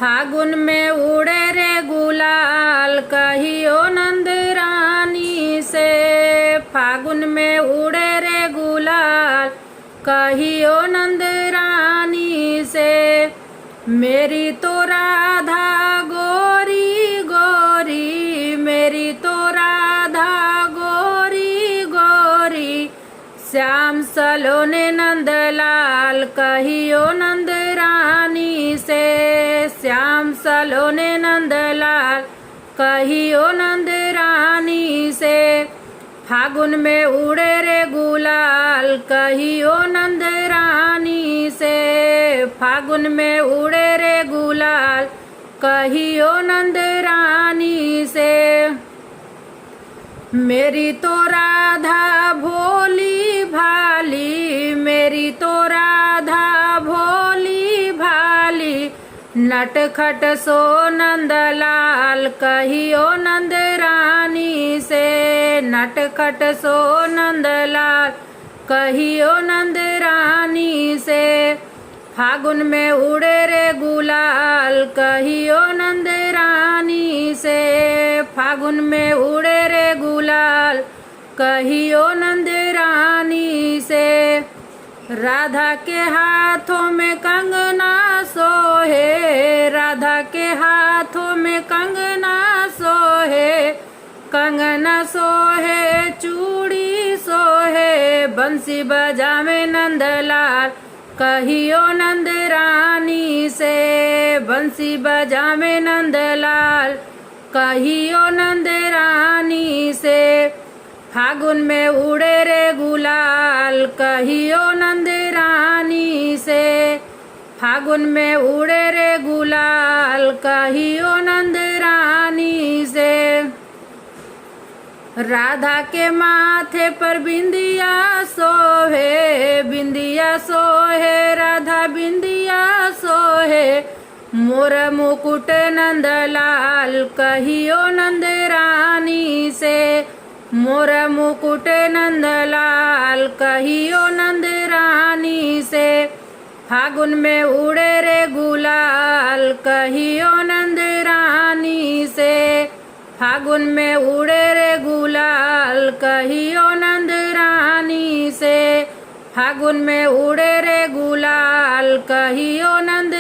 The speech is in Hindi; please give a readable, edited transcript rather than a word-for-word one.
फागुन में उड़े रे गुलाल कहियो नंद रानी से। फागुन में उड़े रे गुलाल कहियो नंद रानी से। मेरी तो राधा गोरी गोरी, मेरी तो राधा गोरी गोरी। श्याम सलोने नंदलाल कहियो नंद रानी से। श्याम सलोने नंदलाल कहियो नंद रानी से। फागुन में उड़े रे गुलाल कहियो नंद रानी से। फागुन में उड़े रे गुलाल कहियो नंद रानी से। मेरी तो राधा भोली भाली, मेरी तो राधा भोली भाली। नटखट सो नंदलाल कहियो नंद रानी से। नटखट सो नंदलाल कहियो नंद रानी से। फागुन में उड़े रे गुलाल कहियो नंद रानी से। फागुन में उड़े रे गुलाल कहियो नंद रानी से। राधा के हाथों में कंगना सोहे, राधा के हाथों में कंगना सोहे। कंगना सोहे चूड़ी सोहे, बंसी बजावे नंदलाल कहियो नंद रानी से। बंसी बजावे नंदलाल कहियो नंद रानी से। फागुन में उड़े रे गुलाल कहियो नंद रानी से। फागुन में उड़े रे गुलाल कहियो नंद रानी से। राधा के माथे पर बिंदिया सोहे, बिंदिया सोहे राधा बिंदिया सोहे। मोर मुकुट नंदलाल कहियो नंद रानी से। मोर मुकुट नंदलाल कहियो नंद रानी से। फागुन में उड़े रे गुलाल कहियो नंद रानी से। फागुन में उड़े रे गुलाल कहियो नंद रानी से। फागुन में उड़े रे गुलाल कहियो नंद